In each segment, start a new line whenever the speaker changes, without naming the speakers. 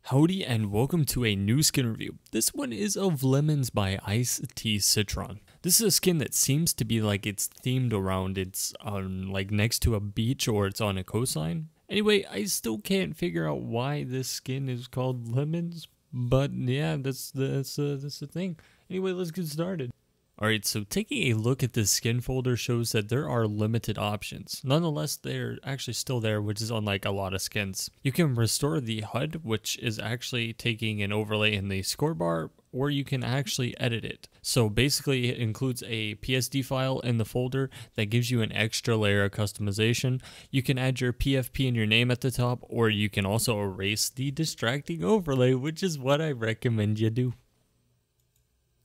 Howdy and welcome to a new skin review. This one is of Lemons by Ice Tea Citron. This is a skin that seems to be like it's themed around it's like next to a beach or it's on a coastline. Anyway, I still can't figure out why this skin is called Lemons, but yeah, that's the thing. Anyway, let's get started. Alright, so taking a look at this skin folder shows that there are limited options. Nonetheless, they're actually still there, which is unlike a lot of skins. You can restore the HUD, which is actually taking an overlay in the score bar, or you can actually edit it. So basically, it includes a PSD file in the folder that gives you an extra layer of customization. You can add your PFP and your name at the top, or you can also erase the distracting overlay, which is what I recommend you do.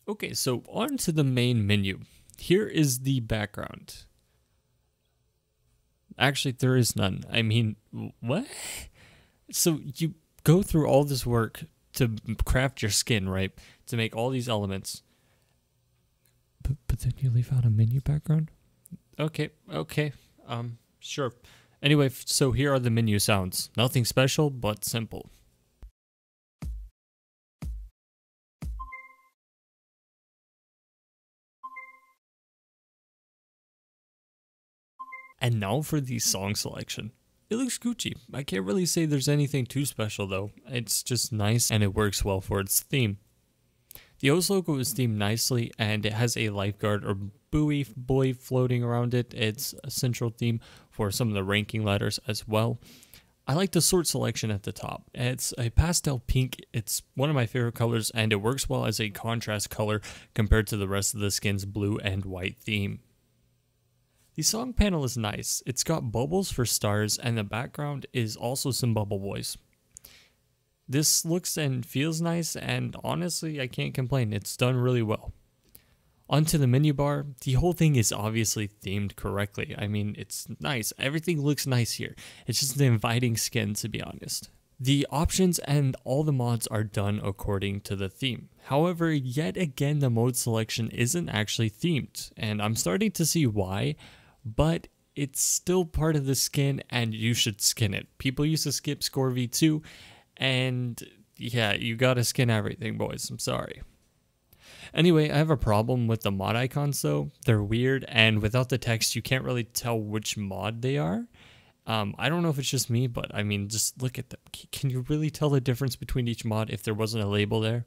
Okay, so on to the main menu. Here is the background. Actually, there is none. I mean, what? So you go through all this work to craft your skin, right? To make all these elements. But then you leave out a menu background? Okay, sure. Anyway, so here are the menu sounds. Nothing special, but simple. And now for the song selection. It looks Gucci. I can't really say there's anything too special though. It's just nice and it works well for its theme. The O's logo is themed nicely and it has a lifeguard or buoy boy floating around it. It's a central theme for some of the ranking letters as well. I like the sword selection at the top. It's a pastel pink. It's one of my favorite colors and it works well as a contrast color compared to the rest of the skin's blue and white theme. The song panel is nice. It's got bubbles for stars and the background is also some bubble boys. This looks and feels nice and honestly I can't complain. It's done really well. Onto the menu bar. The whole thing is obviously themed correctly. I mean, it's nice. Everything looks nice here. It's just an inviting skin, to be honest. The options and all the mods are done according to the theme. However, yet again the mode selection isn't actually themed and I'm starting to see why. But it's still part of the skin and you should skin it. People used to skip Score V2 and yeah, you gotta skin everything, boys. I'm sorry. Anyway, I have a problem with the mod icons though. They're weird and without the text you can't really tell which mod they are. I don't know if it's just me, but I mean, just look at them. Can you really tell the difference between each mod if there wasn't a label there?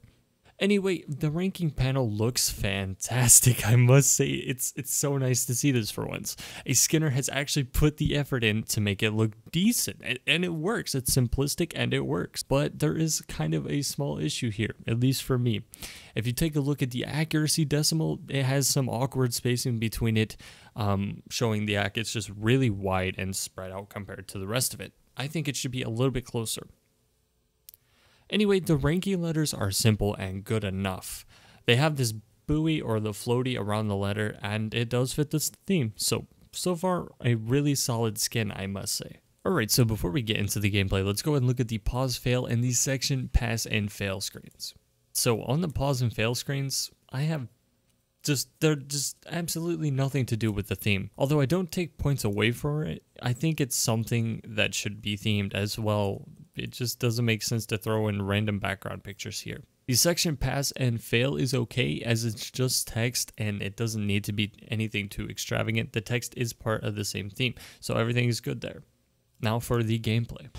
Anyway, the ranking panel looks fantastic, I must say. It's so nice to see this for once. A skinner has actually put the effort in to make it look decent, and it works. It's simplistic and it works. But there is kind of a small issue here, at least for me. If you take a look at the accuracy decimal, it has some awkward spacing between it, showing the it's just really wide and spread out compared to the rest of it. I think it should be a little bit closer. Anyway, the ranking letters are simple and good enough. They have this buoy or the floaty around the letter and it does fit this theme. So far, a really solid skin, I must say. Alright, so before we get into the gameplay, let's go ahead and look at the pause, fail, and the section pass and fail screens. So on the pause and fail screens, they're just absolutely nothing to do with the theme. Although I don't take points away from it, I think it's something that should be themed as well. It just doesn't make sense to throw in random background pictures here. The section pass and fail is okay as it's just text and it doesn't need to be anything too extravagant. The text is part of the same theme, so everything is good there. Now for the gameplay.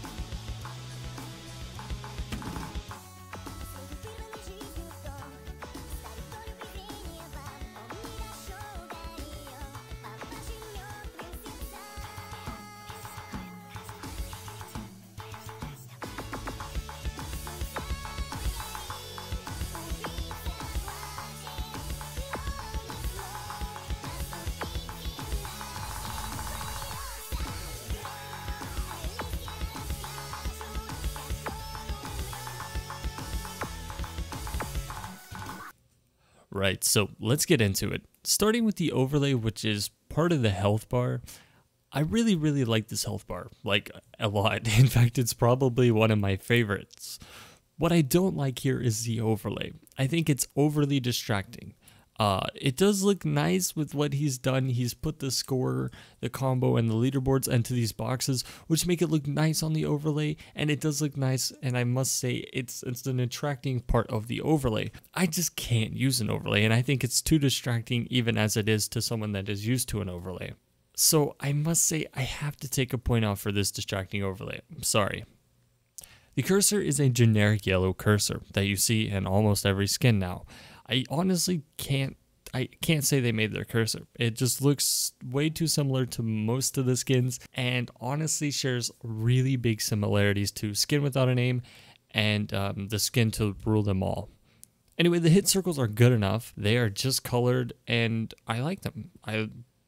Right, so let's get into it. Starting with the overlay, which is part of the health bar. I really like this health bar, like a lot. In fact, it's probably one of my favorites. What I don't like here is the overlay. I think it's overly distracting. It does look nice with what he's done. He's put the score, the combo, and the leaderboards into these boxes, which make it look nice on the overlay, and it does look nice, and I must say it's an attracting part of the overlay. I just can't use an overlay, and I think it's too distracting even as it is to someone that is used to an overlay. So I must say I have to take a point off for this distracting overlay. I'm sorry. The cursor is a generic yellow cursor that you see in almost every skin now. I honestly can't say they made their cursor. It just looks way too similar to most of the skins and honestly shares really big similarities to Skin Without a Name and the skin to Rule Them All. Anyway, the hit circles are good enough. They are just colored and I like them.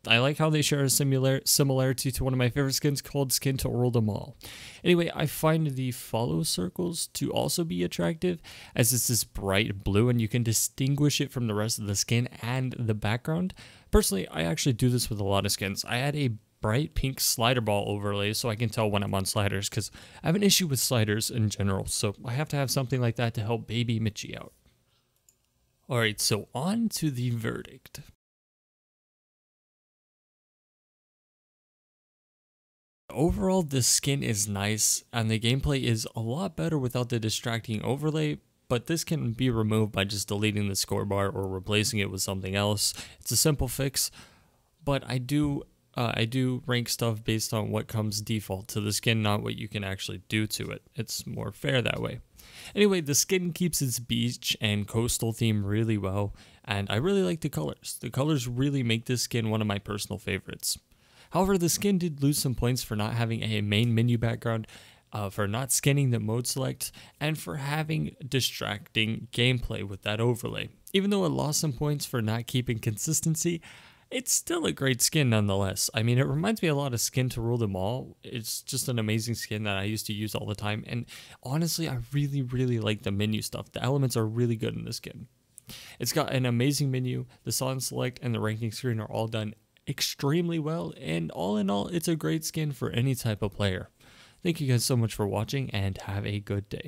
I like how they share a similarity to one of my favorite skins called Skin to Rule Them All. Anyway, I find the follow circles to also be attractive as it's this bright blue and you can distinguish it from the rest of the skin and the background. Personally, I actually do this with a lot of skins. I add a bright pink slider ball overlay so I can tell when I'm on sliders because I have an issue with sliders in general, so I have to have something like that to help baby Mitchie out. Alright, so on to the verdict. Overall, this skin is nice and the gameplay is a lot better without the distracting overlay, but this can be removed by just deleting the score bar or replacing it with something else. It's a simple fix, but I do rank stuff based on what comes default to the skin, not what you can actually do to it. It's more fair that way. Anyway, the skin keeps its beach and coastal theme really well, and I really like the colors. The colors really make this skin one of my personal favorites. However, the skin did lose some points for not having a main menu background, for not scanning the mode select, and for having distracting gameplay with that overlay. Even though it lost some points for not keeping consistency, it's still a great skin nonetheless. I mean, it reminds me a lot of Skin to Rule Them All. It's just an amazing skin that I used to use all the time, and honestly, I really like the menu stuff. The elements are really good in this skin. It's got an amazing menu, the song select and the ranking screen are all done extremely well, and all in all, it's a great skin for any type of player. Thank you guys so much for watching and have a good day.